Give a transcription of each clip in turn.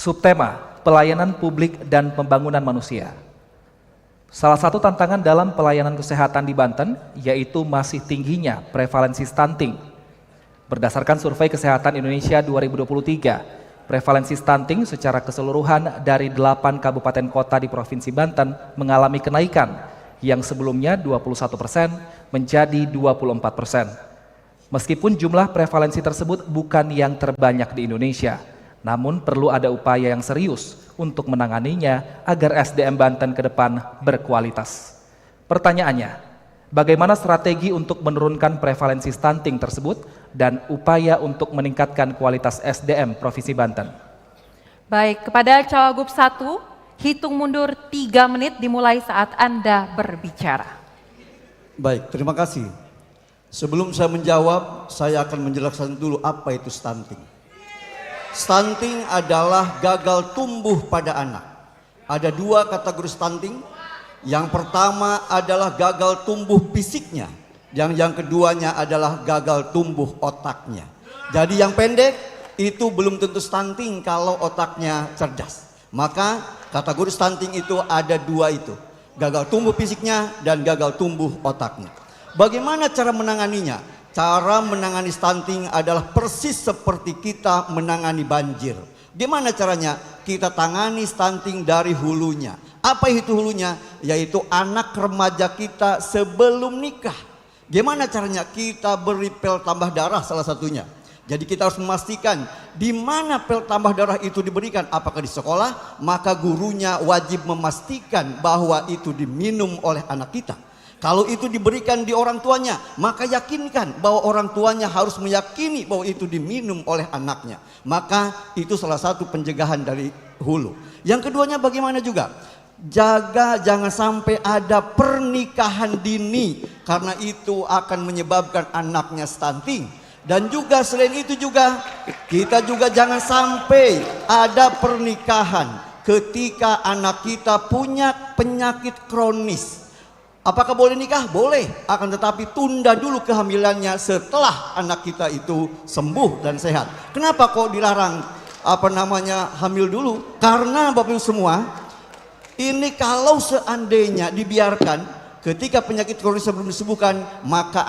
Subtema, pelayanan publik dan pembangunan manusia. Salah satu tantangan dalam pelayanan kesehatan di Banten yaitu masih tingginya prevalensi stunting. Berdasarkan Survei Kesehatan Indonesia 2023, prevalensi stunting secara keseluruhan dari 8 kabupaten kota di Provinsi Banten mengalami kenaikan yang sebelumnya 21% menjadi 24%. Meskipun jumlah prevalensi tersebut bukan yang terbanyak di Indonesia, namun perlu ada upaya yang serius untuk menanganinya agar SDM Banten ke depan berkualitas. Pertanyaannya, bagaimana strategi untuk menurunkan prevalensi stunting tersebut dan upaya untuk meningkatkan kualitas SDM Provinsi Banten? Baik, kepada Cawagup 1, hitung mundur 3 menit dimulai saat Anda berbicara. Baik, terima kasih. Sebelum saya menjawab, saya akan menjelaskan dulu apa itu stunting. Stunting adalah gagal tumbuh pada anak. Ada 2 kategori stunting. Yang pertama adalah gagal tumbuh fisiknya. Yang keduanya adalah gagal tumbuh otaknya. Jadi yang pendek itu belum tentu stunting kalau otaknya cerdas. Maka kategori stunting itu ada 2 itu. Gagal tumbuh fisiknya dan gagal tumbuh otaknya. Bagaimana cara menanganinya? Cara menangani stunting adalah persis seperti kita menangani banjir. Gimana caranya? Kita tangani stunting dari hulunya. Apa itu hulunya? Yaitu anak remaja kita sebelum nikah. Gimana caranya? Kita beri pil tambah darah salah satunya. Jadi kita harus memastikan di mana pil tambah darah itu diberikan. Apakah di sekolah? Maka gurunya wajib memastikan bahwa itu diminum oleh anak kita. Kalau itu diberikan di orang tuanya, maka yakinkan bahwa orang tuanya harus meyakini bahwa itu diminum oleh anaknya. Maka itu salah satu pencegahan dari hulu. Yang keduanya bagaimana juga? Jaga jangan sampai ada pernikahan dini, karena itu akan menyebabkan anaknya stunting. Dan juga selain itu juga, kita juga jangan sampai ada pernikahan ketika anak kita punya penyakit kronis. Apakah boleh nikah? Boleh, akan tetapi tunda dulu kehamilannya setelah anak kita itu sembuh dan sehat. Kenapa kok dilarang hamil dulu? Karena Bapak Ibu semua, ini kalau seandainya dibiarkan ketika penyakit kronis belum disembuhkan, maka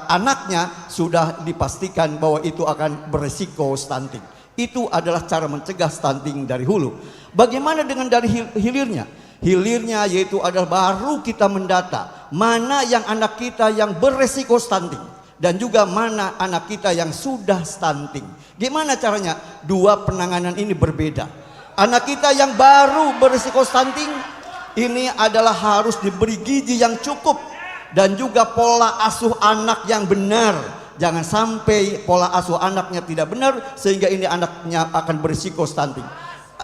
anaknya sudah dipastikan bahwa itu akan beresiko stunting. Itu adalah cara mencegah stunting dari hulu. Bagaimana dengan dari hilirnya? Hilirnya yaitu adalah baru kita mendata mana yang anak kita yang beresiko stunting dan juga mana anak kita yang sudah stunting. Gimana caranya? 2 penanganan ini berbeda. Anak kita yang baru beresiko stunting ini adalah harus diberi gizi yang cukup dan juga pola asuh anak yang benar. Jangan sampai pola asuh anaknya tidak benar sehingga ini anaknya akan berisiko stunting.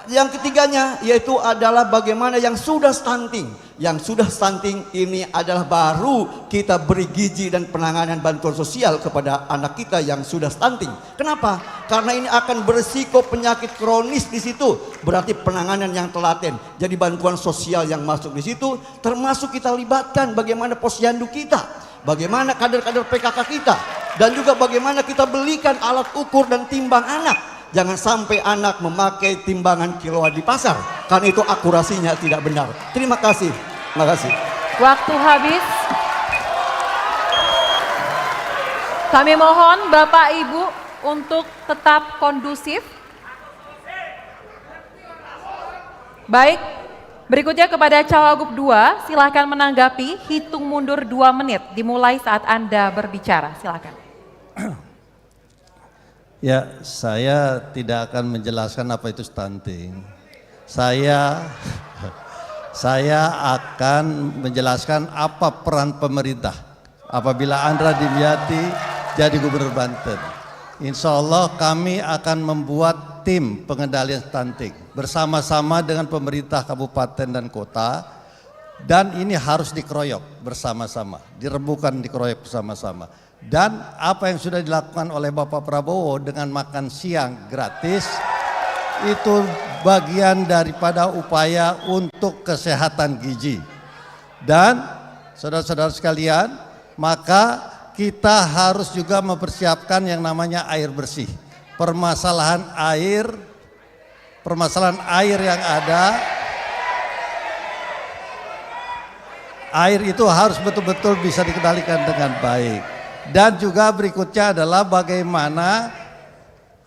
Yang ketiganya yaitu adalah bagaimana yang sudah stunting. Yang sudah stunting ini adalah baru kita beri gizi dan penanganan bantuan sosial kepada anak kita yang sudah stunting. Kenapa? Karena ini akan berisiko penyakit kronis di situ. Berarti penanganan yang telaten. Jadi bantuan sosial yang masuk di situ termasuk kita libatkan bagaimana posyandu kita, bagaimana kader-kader PKK kita, dan juga bagaimana kita belikan alat ukur dan timbang anak. Jangan sampai anak memakai timbangan kiloan di pasar, karena itu akurasinya tidak benar. Terima kasih. Terima kasih. Waktu habis. Kami mohon Bapak Ibu untuk tetap kondusif. Baik, berikutnya kepada Cawagup 2, silakan menanggapi, hitung mundur 2 menit dimulai saat Anda berbicara. Silakan. Ya, saya tidak akan menjelaskan apa itu stunting. Saya akan menjelaskan apa peran pemerintah apabila Andra Dimyati jadi Gubernur Banten. Insya Allah kami akan membuat tim pengendalian stunting bersama-sama dengan pemerintah kabupaten dan kota, dan ini harus dikeroyok bersama-sama, dirembukan, dikeroyok bersama-sama. Dan apa yang sudah dilakukan oleh Bapak Prabowo dengan makan siang gratis itu bagian daripada upaya untuk kesehatan gizi. Dan saudara-saudara sekalian, maka kita harus juga mempersiapkan yang namanya air bersih. Permasalahan air permasalahan air yang ada, air itu harus betul-betul bisa dikendalikan dengan baik. Dan juga berikutnya adalah bagaimana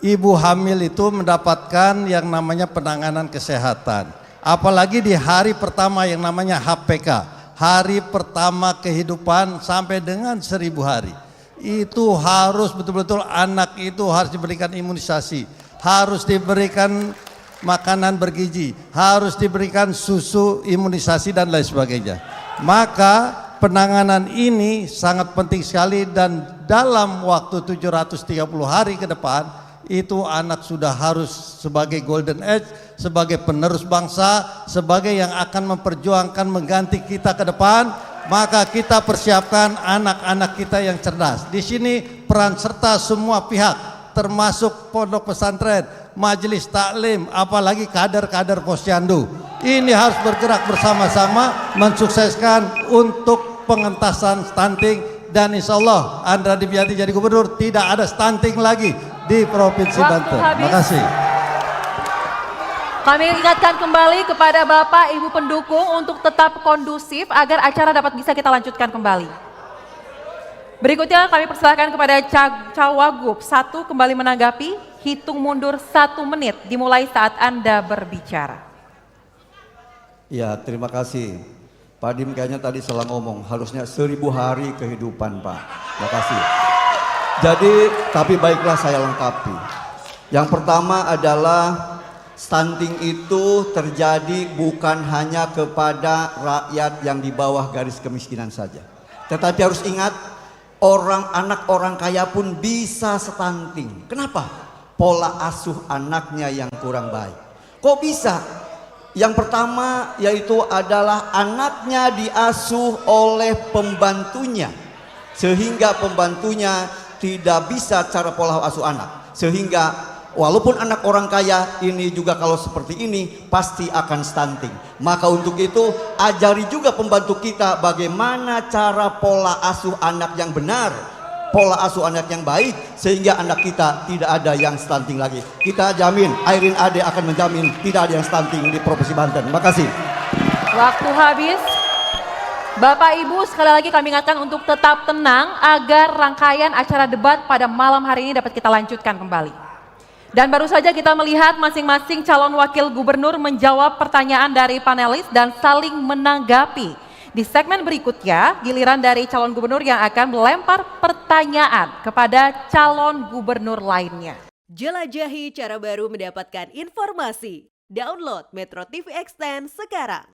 ibu hamil itu mendapatkan yang namanya penanganan kesehatan. Apalagi di hari pertama yang namanya HPK, hari pertama kehidupan sampai dengan 1000 hari. Itu harus betul-betul anak itu harus diberikan imunisasi, harus diberikan makanan bergizi, harus diberikan susu imunisasi dan lain sebagainya. Maka penanganan ini sangat penting sekali dan dalam waktu 730 hari ke depan itu anak sudah harus sebagai golden age, sebagai penerus bangsa, sebagai yang akan memperjuangkan mengganti kita ke depan. Maka kita persiapkan anak-anak kita yang cerdas. Di sini peran serta semua pihak, termasuk pondok pesantren, majelis taklim, apalagi kader-kader posyandu. Ini harus bergerak bersama-sama mensukseskan untuk pengentasan stunting. Dan insya Allah Andra Dimyati jadi gubernur, tidak ada stunting lagi di Provinsi Banten. Terima kasih. Kami ingatkan kembali kepada Bapak Ibu pendukung untuk tetap kondusif agar acara dapat bisa kita lanjutkan kembali. Berikutnya kami persilakan kepada Cawagup 1 kembali menanggapi, hitung mundur 1 menit dimulai saat Anda berbicara. Ya, terima kasih. Pak Dim kayaknya tadi salah ngomong, harusnya 1000 hari kehidupan, Pak. Terima kasih. Jadi, tapi baiklah saya lengkapi. Yang pertama adalah stunting itu terjadi bukan hanya kepada rakyat yang di bawah garis kemiskinan saja. Tetapi harus ingat, anak orang kaya pun bisa stunting. Kenapa? Pola asuh anaknya yang kurang baik. Kok bisa? Yang pertama yaitu adalah anaknya diasuh oleh pembantunya, sehingga pembantunya tidak bisa cara pola asuh anak. Sehingga walaupun anak orang kaya ini juga kalau seperti ini pasti akan stunting. Maka untuk itu ajari juga pembantu kita bagaimana cara pola asuh anak yang benar, pola asuh anak yang baik, sehingga anak kita tidak ada yang stunting lagi. Kita jamin, Airin Ade akan menjamin tidak ada yang stunting di Provinsi Banten. Terima kasih. Waktu habis. Bapak Ibu sekali lagi kami ingatkan untuk tetap tenang agar rangkaian acara debat pada malam hari ini dapat kita lanjutkan kembali. Dan baru saja kita melihat masing-masing calon wakil gubernur menjawab pertanyaan dari panelis dan saling menanggapi. Di segmen berikutnya, giliran dari calon gubernur yang akan melempar pertanyaan kepada calon gubernur lainnya. Jelajahi cara baru mendapatkan informasi. Download Metro TV Extend sekarang.